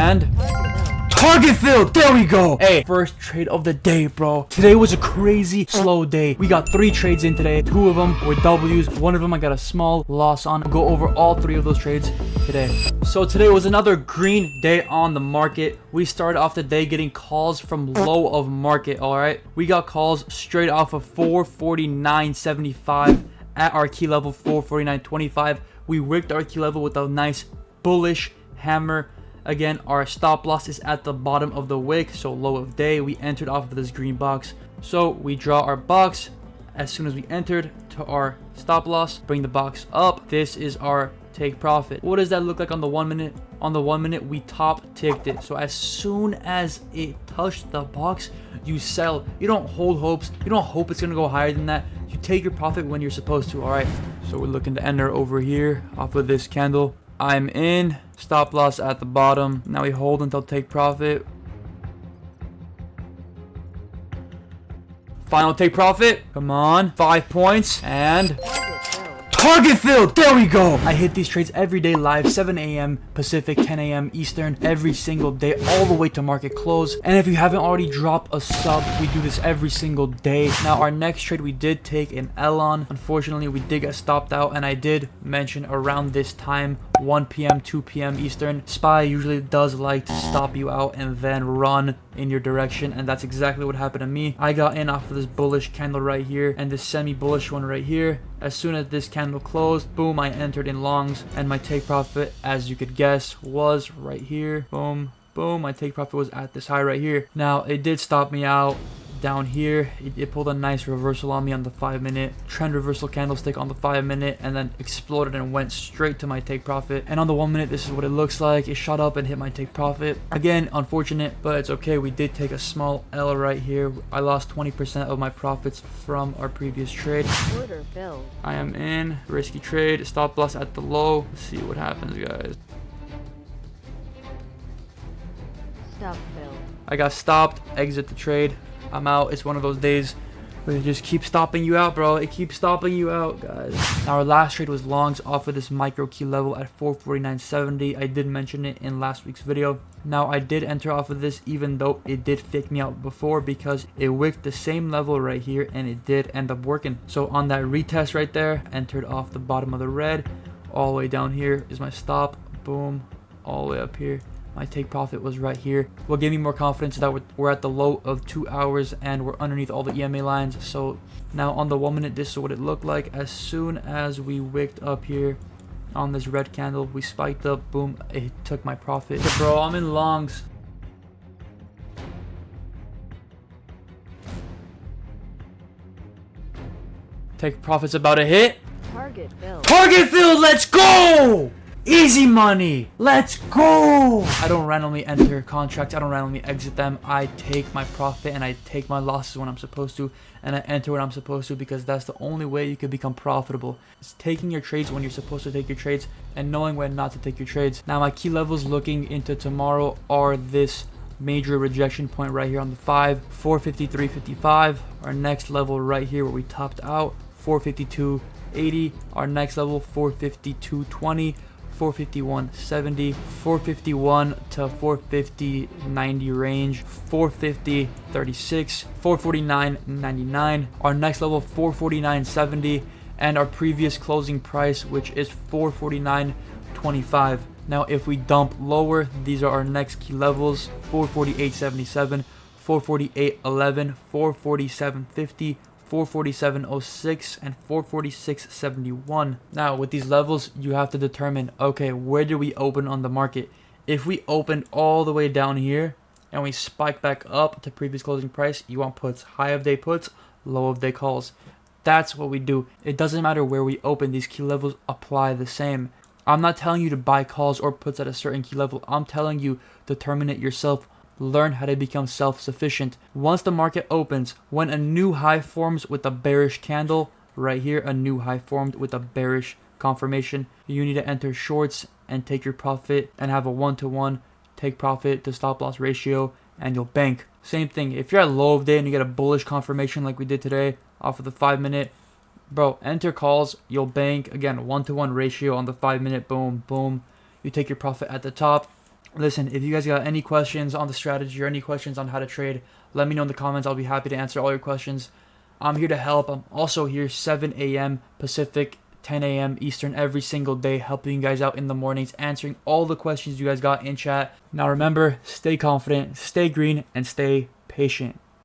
and target filled. There we go. Hey, first trade of the day, bro. Today was a crazy slow day. We got 3 trades in today. 2 of them were W's. 1 of them I got a small loss on. I'll go over all 3 of those trades today. So today was another green day on the market. We started off the day getting calls from low of market. All right, we got calls straight off of 449.75 at our key level 449.25. We wicked our key level with a nice bullish hammer. Again, our stop loss is at the bottom of the wick, so low of day. We entered off of this green box, so we draw our box as soon as we entered to our stop loss. Bring the box up. This is our take profit. What does that look like on the 1 minute? On the 1 minute, we top ticked it. So as soon as it touched the box, you sell. You don't hold hopes. You don't hope it's gonna go higher than that. You take your profit when you're supposed to. All right, so we're looking to enter over here off of this candle. I'm in. Stop loss at the bottom. Now we hold until take profit. Final take profit. Come on. 5 points. And target filled. There we go. I hit these trades every day live, 7 a.m. Pacific, 10 a.m. Eastern, every single day, all the way to market close. And if you haven't already, drop a sub. We do this every single day. Now, our next trade, we did take an L on. Unfortunately, we did get stopped out. And I did mention around this time, 1 p.m., 2 p.m. Eastern, SPY usually does like to stop you out and then run in your direction. And that's exactly what happened to me. I got in off of this bullish candle right here and this semi-bullish one right here. As soon as this candle closed, boom, I entered in longs, and my take profit, as you could guess, was right here. Boom, boom, my take profit was at this high right here. Now, it did stop me out down here. It pulled a nice reversal on me on the 5 minute, trend reversal candlestick on the 5 minute, and then exploded and went straight to my take profit. And on the 1 minute, this is what it looks like. It shot up and hit my take profit. Again, unfortunate, but it's okay. We did take a small L right here. I lost 20% of my profits from our previous trade. Order filled. I am in. Risky trade. Stop loss at the low. Let's see what happens, guys. Stop filled. I got stopped. Exit the trade. I'm out. It's one of those days where it just keeps stopping you out, bro. It keeps stopping you out, guys. Now, our last trade was longs off of this micro key level at 449.70. I did mention it in last week's video. Now, I did enter off of this even though it did fake me out before because it wicked the same level right here and it did end up working. So on that retest right there, entered off the bottom of the red. All the way down here is my stop. Boom. All the way up here. My take profit was right here. What gave me more confidence is that we're at the low of 2 hours and we're underneath all the EMA lines. So now on the 1 minute, this is what it looked like. As soon as we wicked up here on this red candle, we spiked up. Boom, it took my profit. But bro, I'm in longs. Take profit's about to hit. Target filled. Target filled. Let's go. Easy money. Let's go. I don't randomly enter contracts. I don't randomly exit them. I take my profit and I take my losses when I'm supposed to, and I enter when I'm supposed to, because that's the only way you can become profitable. It's taking your trades when you're supposed to take your trades and knowing when not to take your trades. Now, my key levels looking into tomorrow are this major rejection point right here on the 5, 453.55. Our next level right here where we topped out, 452.80. Our next level, 452.20. 451.70, 451 to 450.90 range, 450.36, 449.99. Our next level, 449.70, and our previous closing price, which is 449.25. Now, if we dump lower, these are our next key levels: 448.77, 448.11, 447.50. 447.06 and 446.71. Now, with these levels, you have to determine, okay, where do we open on the market? If we opened all the way down here and we spike back up to previous closing price, you want puts. High of day puts, low of day calls. That's what we do. It doesn't matter where we open. These key levels apply the same. I'm not telling you to buy calls or puts at a certain key level. I'm telling you, determine it yourself. Learn how to become self-sufficient. Once the market opens, when a new high forms with a bearish candle, right here, a new high formed with a bearish confirmation, you need to enter shorts and take your profit and have a 1-to-1 take profit to stop loss ratio, and you'll bank. Same thing, if you're at low of day and you get a bullish confirmation like we did today off of the 5 minute, bro, enter calls, you'll bank. Again, 1-to-1 ratio on the 5 minute, boom, boom. You take your profit at the top, Listen, if you guys got any questions on the strategy or any questions on how to trade, let me know in the comments. I'll be happy to answer all your questions. I'm here to help. I'm also here 7 a.m. Pacific, 10 a.m. Eastern every single day, helping you guys out in the mornings, answering all the questions you guys got in chat. Now remember, stay confident, stay green, and stay patient.